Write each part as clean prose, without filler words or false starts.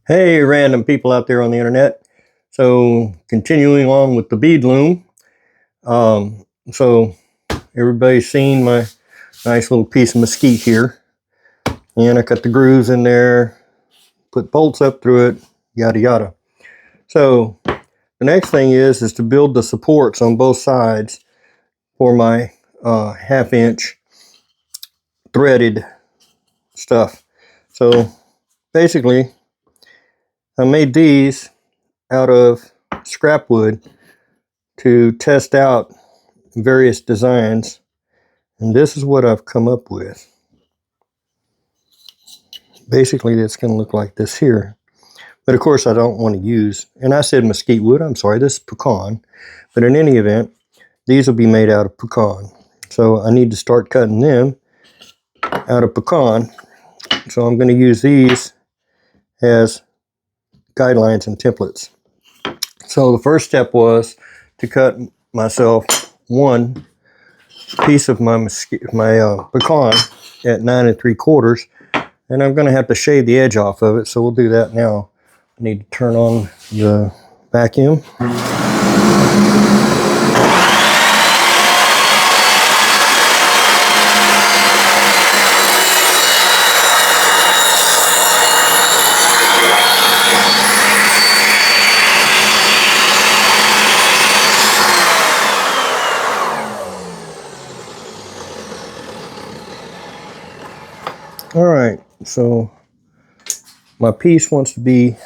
Hey, random people out there on the internet. So, continuing on with the bead loom. So everybody's seen my nice little piece of mesquite here. And I cut the grooves in there, put bolts up through it, yada yada. So the next thing is to build the supports on both sides for my 1/2 inch threaded stuff. So basically, I made these out of scrap wood to test out various designs, and this is what I've come up with. Basically, it's going to look like this here, but of course I don't want to use, and I said mesquite wood, I'm sorry, this is pecan, but in any event, these will be made out of pecan. So I need to start cutting them out of pecan. So I'm going to use these as guidelines and templates. So the first step was to cut myself one piece of my pecan at 9 3/4, and I'm going to have to shave the edge off of it, so we'll do that now. I need to turn on the vacuum. All right, so my piece wants to be,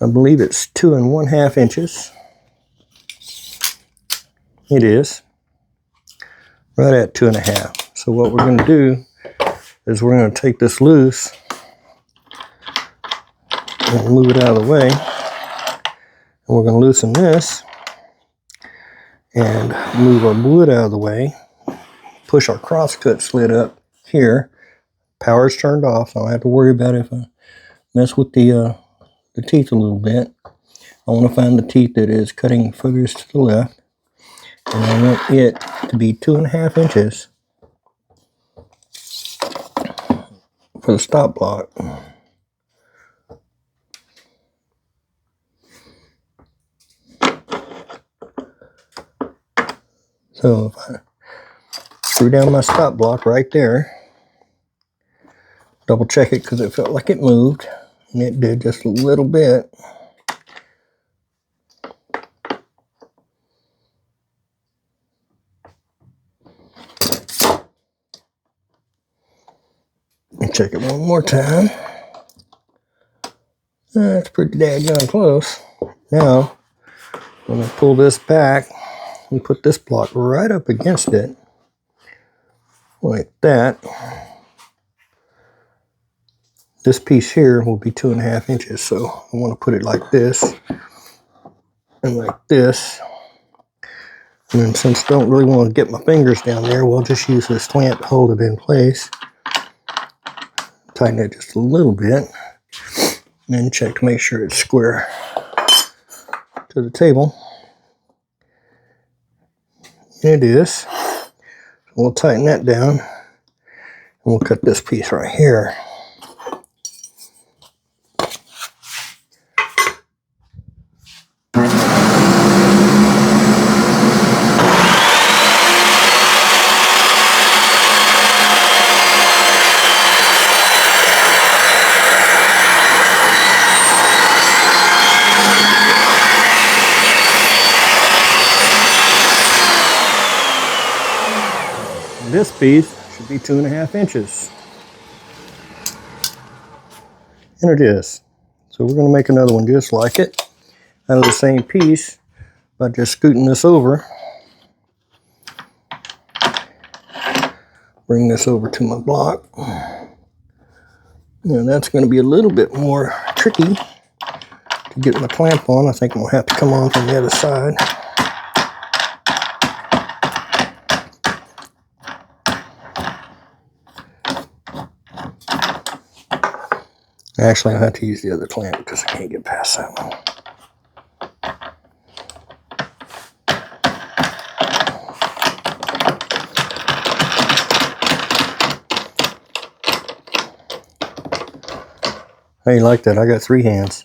I believe it's 2 1/2 inches. It is right at 2 1/2. So what we're going to do is we're going to take this loose and move it out of the way, and we're going to loosen this and move our wood out of the way, push our crosscut sled up here. Power's turned off, so I don't have to worry about it if I mess with the teeth a little bit. I want to find the teeth that is cutting furthest to the left, and I want it to be 2 1/2 inches for the stop block. So if I screw down my stop block right there, double check it because it felt like it moved, and it did just a little bit. And check it one more time. That's pretty daggone close. Now, I'm going to pull this back and put this block right up against it, like that. This piece here will be 2 1/2 inches, so I want to put it like this and like this. And then since I don't really want to get my fingers down there, we'll just use this clamp to hold it in place. Tighten it just a little bit, and then check to make sure it's square to the table. It is. We'll tighten that down, and we'll cut this piece right here. This piece should be 2 1/2 inches. And it is. So we're going to make another one just like it, out of the same piece, by just scooting this over. Bring this over to my block. Now that's going to be a little bit more tricky to get my clamp on. I think I'm going to have to come on from the other side. Actually, I'll have to use the other clamp because I can't get past that one. How you like that? I got 3 hands.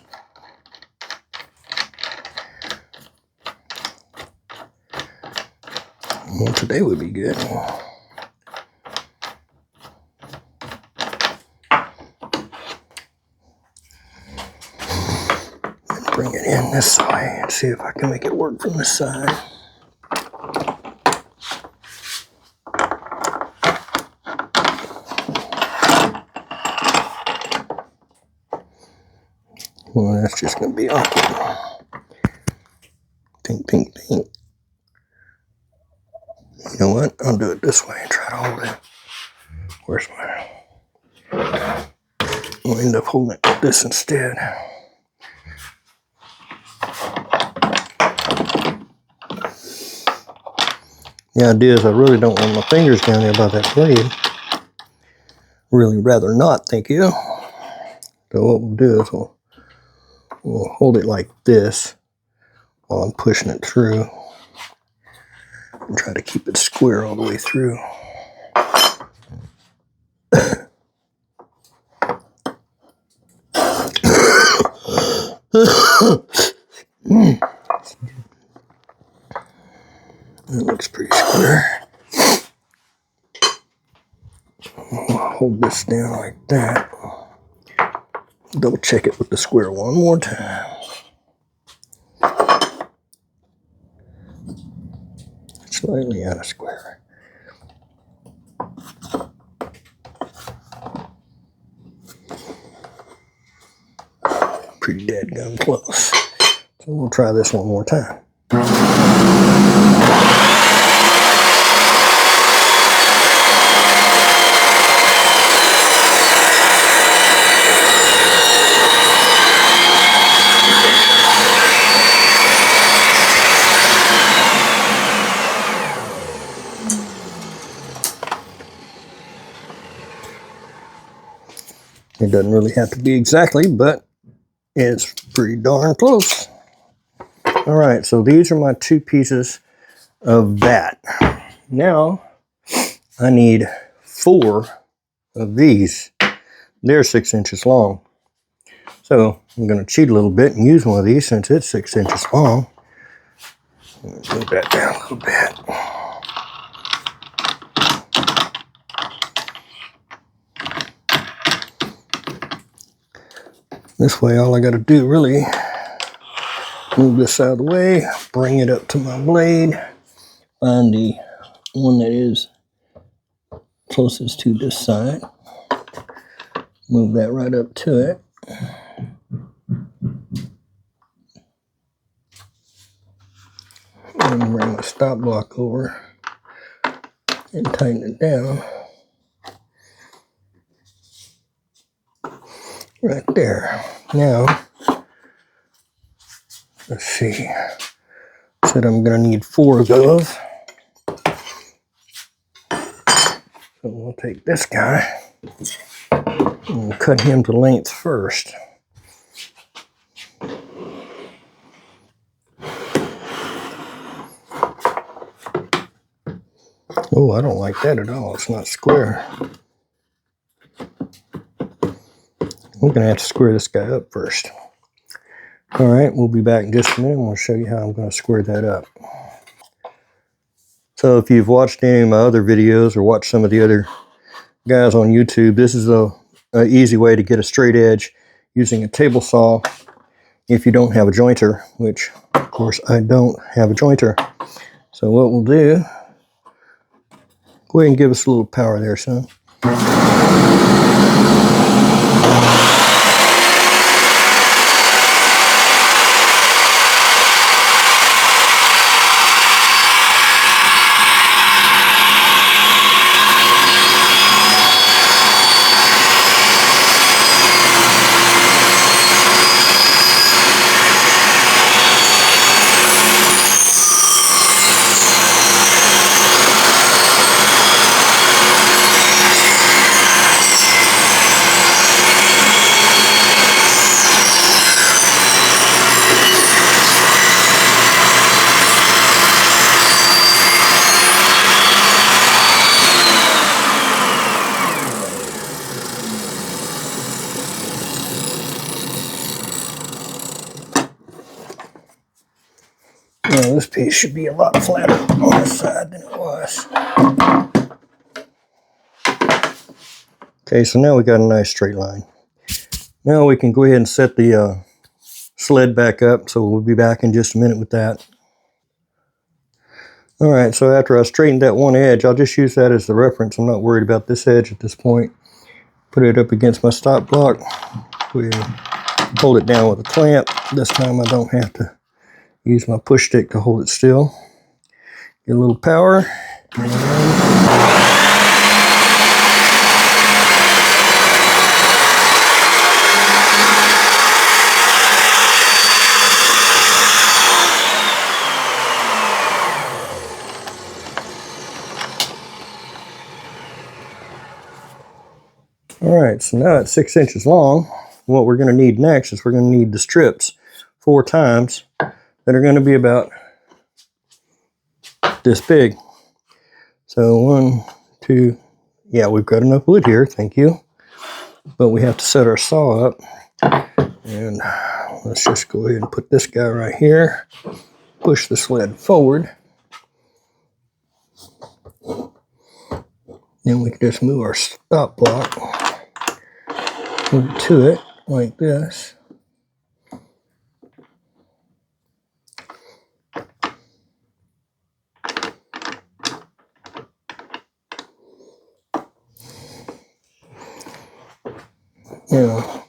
Well, today would be good. Bring it in this way and see if I can make it work from this side. Well, that's just going to be awkward. Pink, pink, pink. You know what? I'll do it this way and try to hold it. Where's my... I'll end up holding it like this instead. The idea is I really don't want my fingers down there by that blade. Really rather not, thank you. So what we'll do is we'll hold it like this while I'm pushing it through. And try to keep it square all the way through. That looks pretty square. I'll hold this down like that. Double check it with the square one more time. Slightly out of square. Pretty dadgum close. So we'll try this one more time. It doesn't really have to be exactly, but it's pretty darn close. All right, so these are my 2 pieces of that. Now, I need 4 of these. They're 6 inches long. So I'm going to cheat a little bit and use one of these since it's 6 inches long. Move that down a little bit. This way, all I got to do really, move this out of the way, bring it up to my blade, find the one that is closest to this side, move that right up to it. And bring my stop block over and tighten it down. Right there. Now, let's see. I said I'm going to need 4 of those. So we'll take this guy and we'll cut him to length first. Oh, I don't like that at all. It's not square. I'm going to have to square this guy up first. All right, we'll be back in just a minute and we'll show you how I'm going to square that up. So if you've watched any of my other videos or watched some of the other guys on YouTube, this is a easy way to get a straight edge using a table saw if you don't have a jointer, which of course I don't have a jointer. So what we'll do, go ahead and give us a little power there, son. Now this piece should be a lot flatter on this side than it was. Okay, so now we got a nice straight line. Now we can go ahead and set the sled back up, so we'll be back in just a minute with that. All right, so after I straightened that one edge, I'll just use that as the reference. I'm not worried about this edge at this point. Put it up against my stop block. We hold it down with a clamp. This time I don't have to use my push stick to hold it still. Get a little power. All right, so now it's 6 inches long. What we're going to need next is we're going to need the strips 4 times that are going to be about this big. So 1, 2, yeah, we've got enough wood here, thank you. But we have to set our saw up. And let's just go ahead and put this guy right here. Push the sled forward. Then we can just move our stop block to it like this. Now,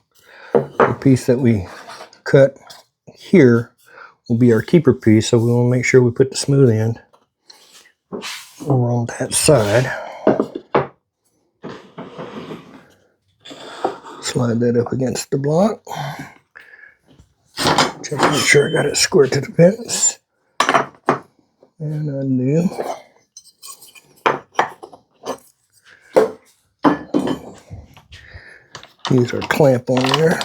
the piece that we cut here will be our keeper piece, so we want to make sure we put the smooth end over on that side. Slide that up against the block. Check to make sure I got it square to the fence. And I do. Use our clamp on there.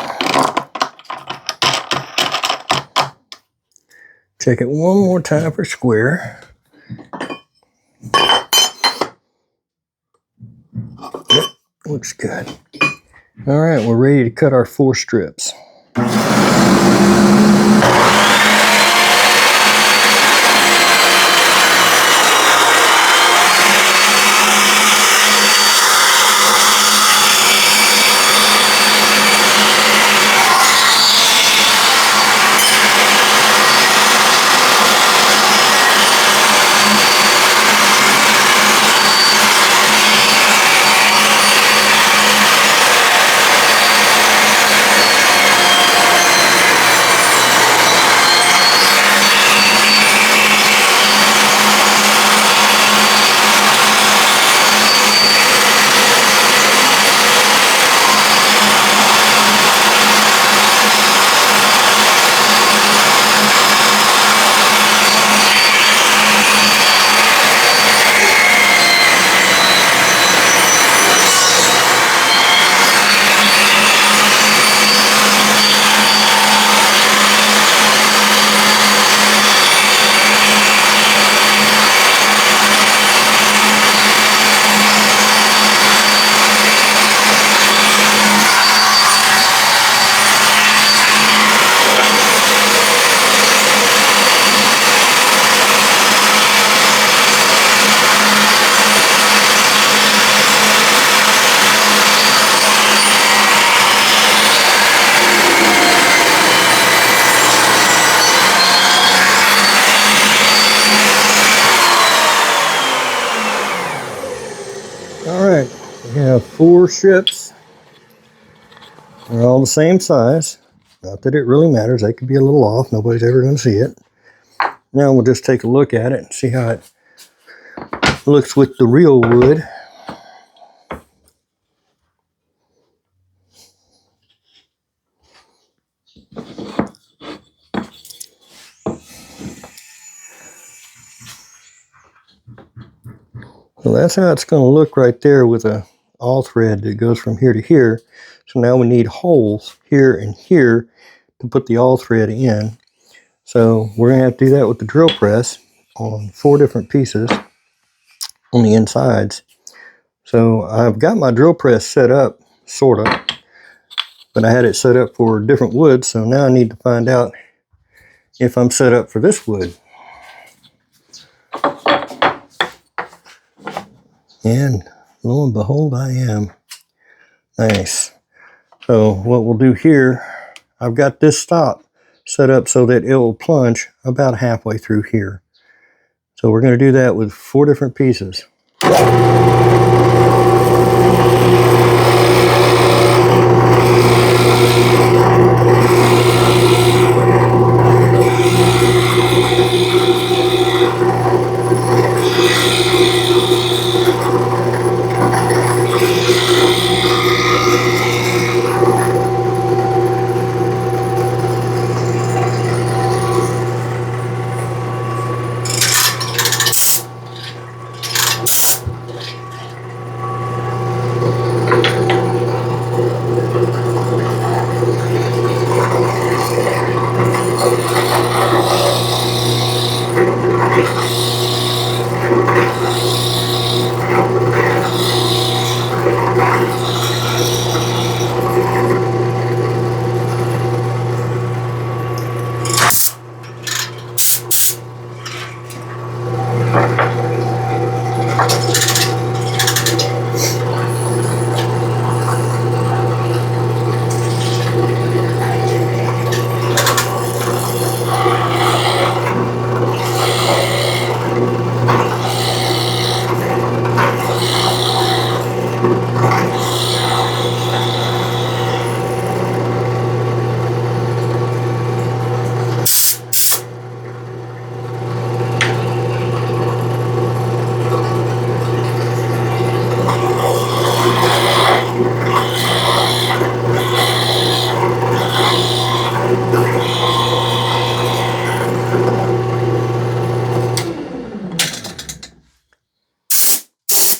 Check it one more time for square. Yep, looks good. All right, we're ready to cut our 4 strips. All right, we have 4 strips. They're all the same size. Not that it really matters. They could be a little off. Nobody's ever going to see it. Now we'll just take a look at it and see how it looks with the real wood. So that's how it's going to look right there with a all thread that goes from here to here. So now we need holes here and here to put the all thread in. So we're going to have to do that with the drill press on 4 different pieces on the insides. So I've got my drill press set up, sort of, but I had it set up for different woods. So now I need to find out if I'm set up for this wood. And lo and behold, I am. Nice. So what we'll do here, I've got this stop set up so that it will plunge about halfway through here. So we're going to do that with 4 different pieces.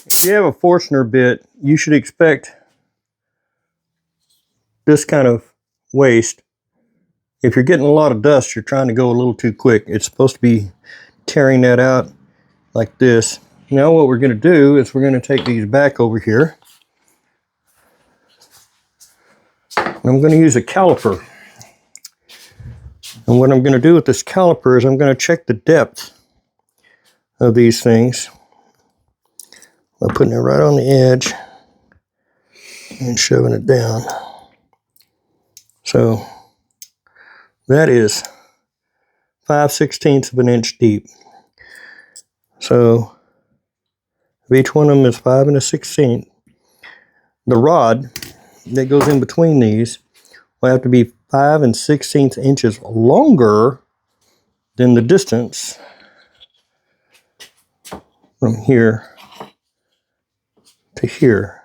If you have a Forstner bit, you should expect this kind of waste. If you're getting a lot of dust, you're trying to go a little too quick. It's supposed to be tearing that out like this. Now what we're going to do is we're going to take these back over here. I'm going to use a caliper. And what I'm going to do with this caliper is I'm going to check the depth of these things by putting it right on the edge and shoving it down. So that is 5/16 of an inch deep. So if each one of them is 5 1/16, the rod that goes in between these will have to be 5 1/16 inches longer than the distance from here to here.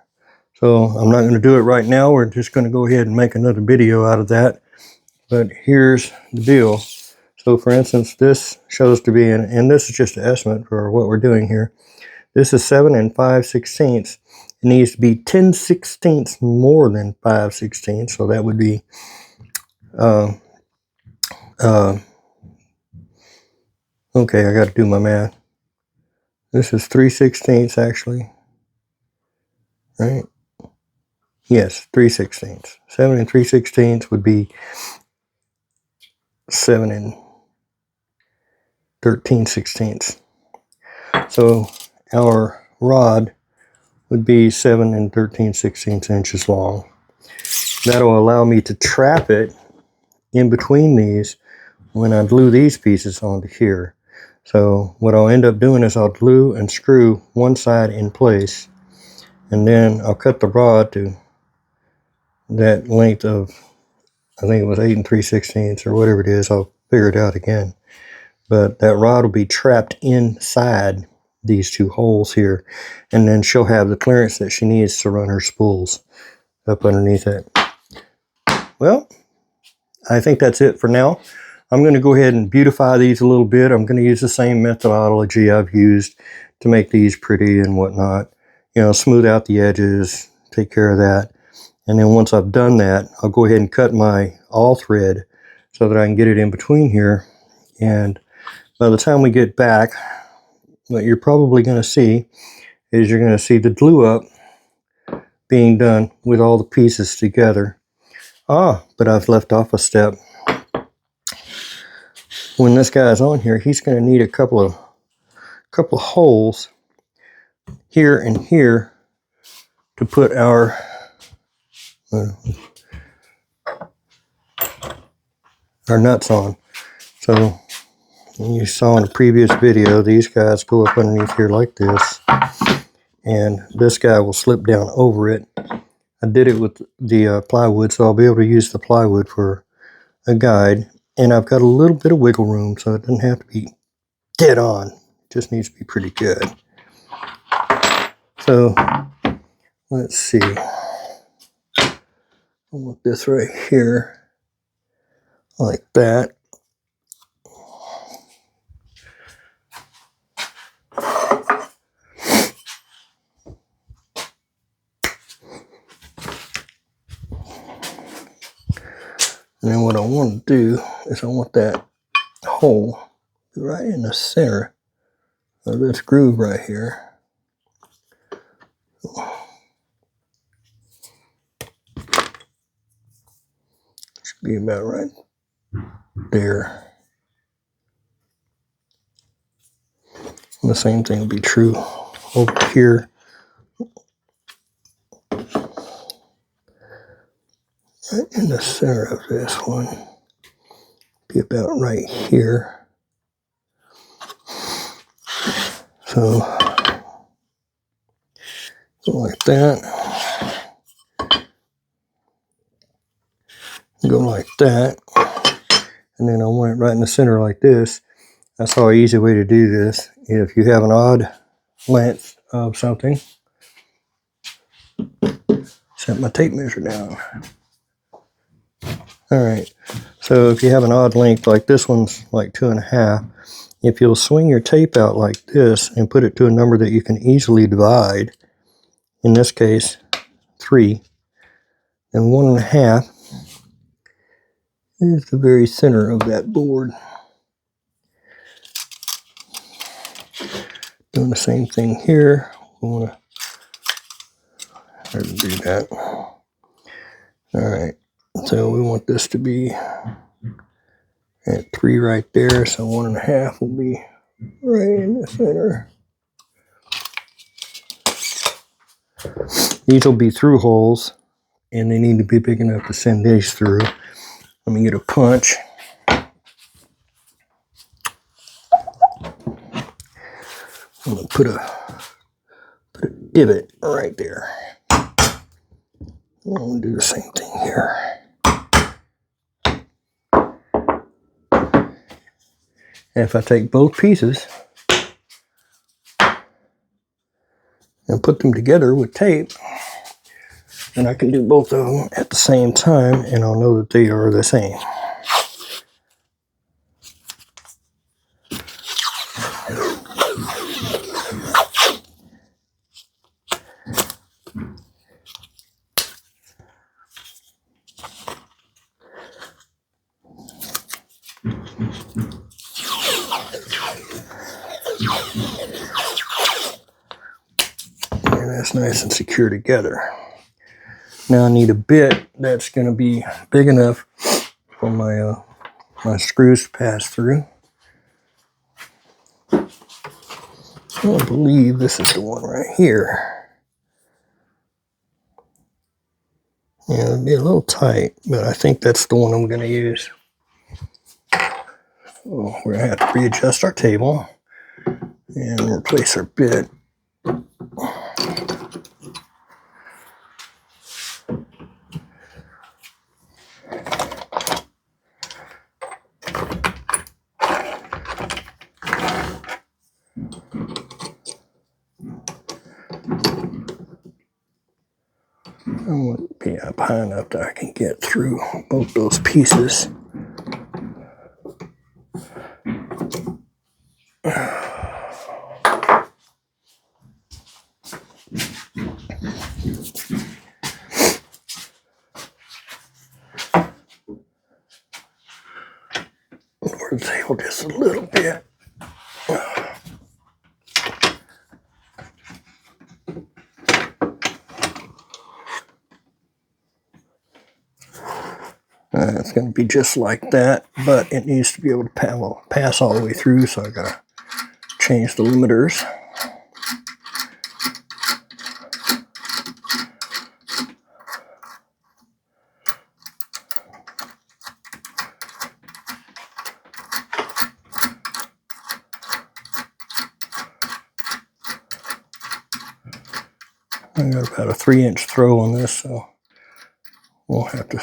So I'm not going to do it right now. We're just going to go ahead and make another video out of that. But here's the deal. So for instance, this shows to be, and this is just an estimate for what we're doing here. This is 7 5/16. It needs to be 10/16 more than 5/16. So that would be, okay, I got to do my math. This is 3/16 actually, right? Yes, 3/16. 7 3/16 would be 7 13/16. So our rod would be 7 13/16 inches long. That'll allow me to trap it in between these when I glue these pieces onto here. So what I'll end up doing is I'll glue and screw one side in place, and then I'll cut the rod to that length of, I think it was 8 3/16 or whatever it is. I'll figure it out again. But that rod will be trapped inside these 2 holes here, and then she'll have the clearance that she needs to run her spools up underneath it. Well, I think that's it for now. I'm going to go ahead and beautify these a little bit. I'm going to use the same methodology I've used to make these pretty and whatnot. You know, smooth out the edges, take care of that. And then once I've done that, I'll go ahead and cut my all thread so that I can get it in between here. And by the time we get back, what you're probably going to see is you're going to see the glue up being done with all the pieces together. But I've left off a step. When this guy's on here, he's going to need a couple couple of holes here and here to put our nuts on. So you saw in a previous video, these guys go up underneath here like this, and this guy will slip down over it. I did it with the plywood, so I'll be able to use the plywood for a guide. And I've got a little bit of wiggle room, so it doesn't have to be dead on. It just needs to be pretty good. So let's see. I want this right here, like that. And then what I want to do is I want that hole right in the center of this groove right here. Should be about right there. And the same thing will be true over here. Right in the center of this one. Be about right here. So go like that. Go like that. And then I want it right in the center like this. That's how an easy way to do this. If you have an odd length of something, set my tape measure down. Alright, so if you have an odd length, like this one's like 2.5, if you'll swing your tape out like this and put it to a number that you can easily divide, in this case 3, and 1.5 is the very center of that board. Doing the same thing here. We want to do that. Alright. So we want this to be at 3 right there, so 1.5 will be right in the center. These will be through holes, and they need to be big enough to send these through. Let me get a punch. I'm going to put a divot right there. I'm going to do the same thing here. And if I take both pieces and put them together with tape, then I can do both of them at the same time, and I'll know that they are the same. And that's nice and secure together. Now I need a bit that's going to be big enough for my my screws to pass through. I believe this is the one right here. Yeah, it'll be a little tight, but I think that's the one I'm going to use. So we're going to have to readjust our table and replace our bit. I want to be up high enough that I can get through both those pieces. Lower the table just a little bit. It's going to be just like that, but it needs to be able to pass all the way through, so I got to change the limiters. I got about a 3-inch throw on this, so we'll have to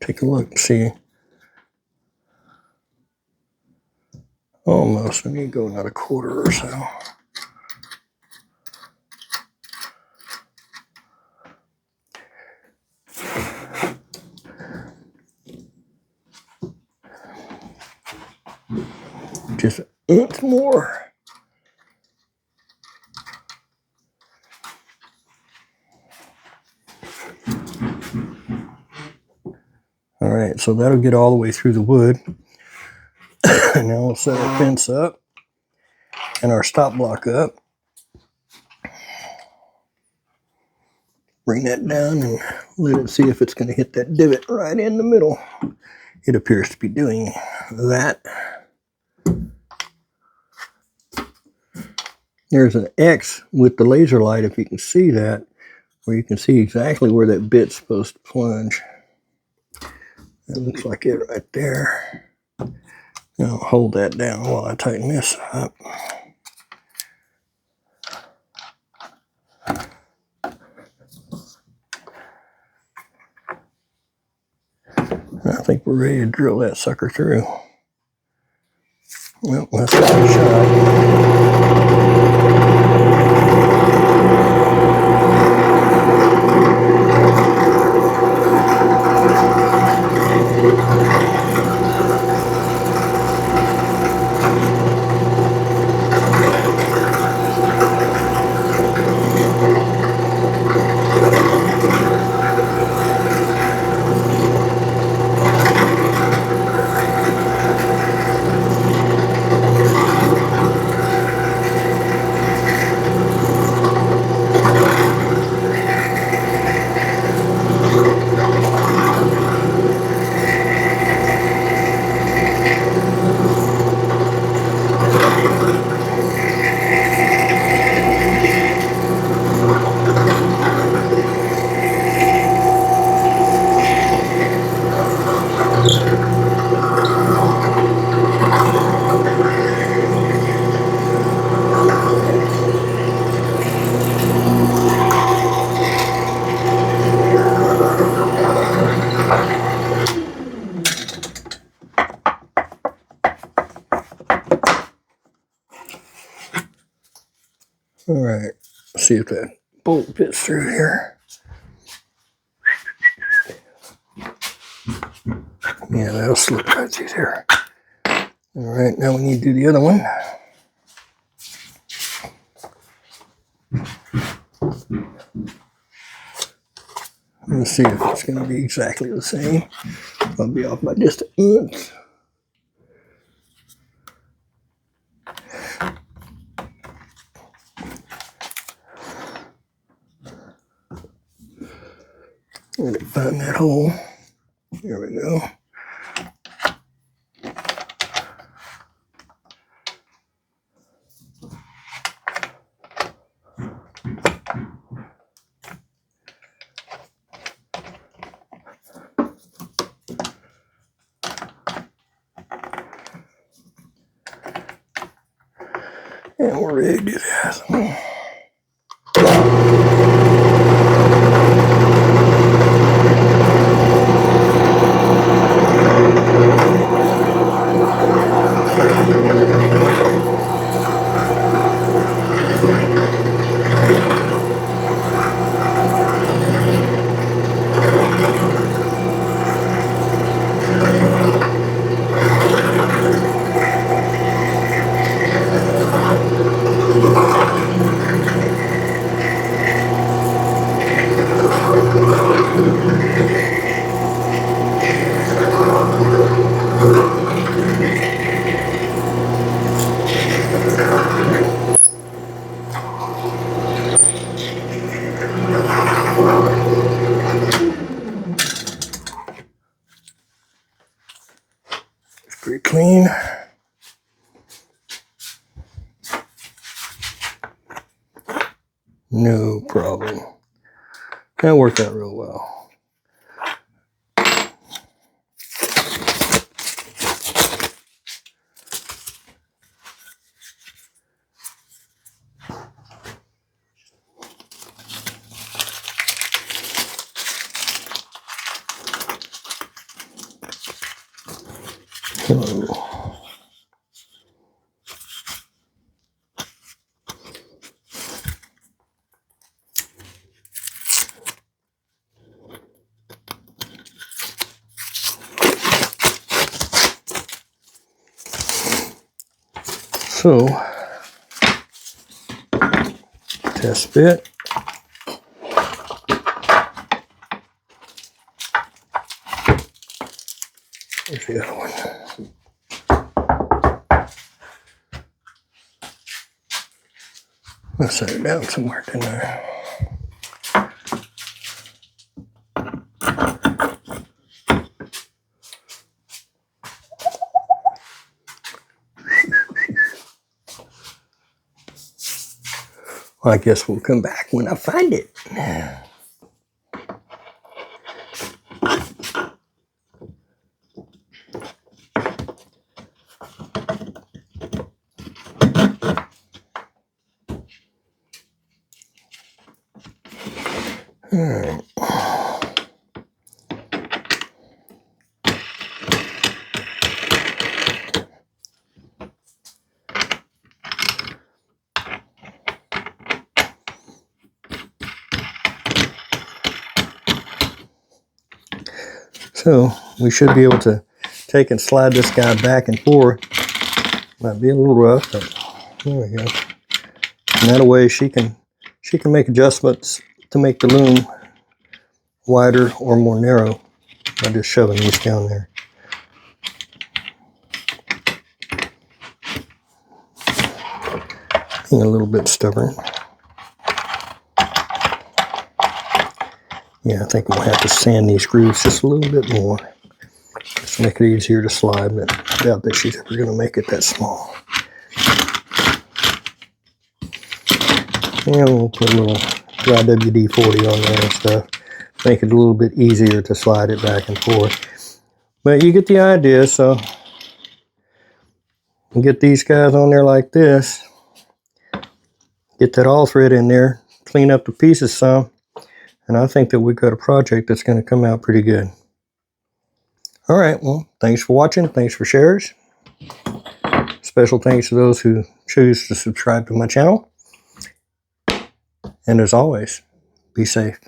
take a look and see. Almost, I need to go about a quarter or so. Just an inch more. All right, so that'll get all the way through the wood. Now we'll set our fence up and our stop block up. Bring that down and let it see if it's going to hit that divot right in the middle. It appears to be doing that. There's an X with the laser light, if you can see that, where you can see exactly where that bit's supposed to plunge. That looks like it right there. Now I'll hold that down while I tighten this up. I think we're ready to drill that sucker through. Well, let's give it a shot. All right, let's see if that bolt fits through here. Yeah, that'll slip right through there. All right, now we need to do the other one. Let's see if it's going to be exactly the same. I'll be off by just an inch. Let it find that hole. There we go. And we're ready to do that. It's pretty clean. No problem. That worked out real well. So, test bit. Here's the other one. I'll set it down somewhere, didn't I? Well, I guess we'll come back when I find it. All right. So we should be able to take and slide this guy back and forth. Might be a little rough, but there we go. And that way she can make adjustments to make the loom wider or more narrow by just shoving these down there. Being a little bit stubborn. Yeah, I think we'll have to sand these grooves just a little bit more. Just to make it easier to slide, but I doubt that she's ever going to make it that small. And we'll put a little dry WD-40 on there and stuff. Make it a little bit easier to slide it back and forth. But you get the idea, so you get these guys on there like this. Get that all thread in there, clean up the pieces some, and I think that we've got a project that's going to come out pretty good. All right, well, thanks for watching. Thanks for shares. Special thanks to those who choose to subscribe to my channel. And as always, be safe.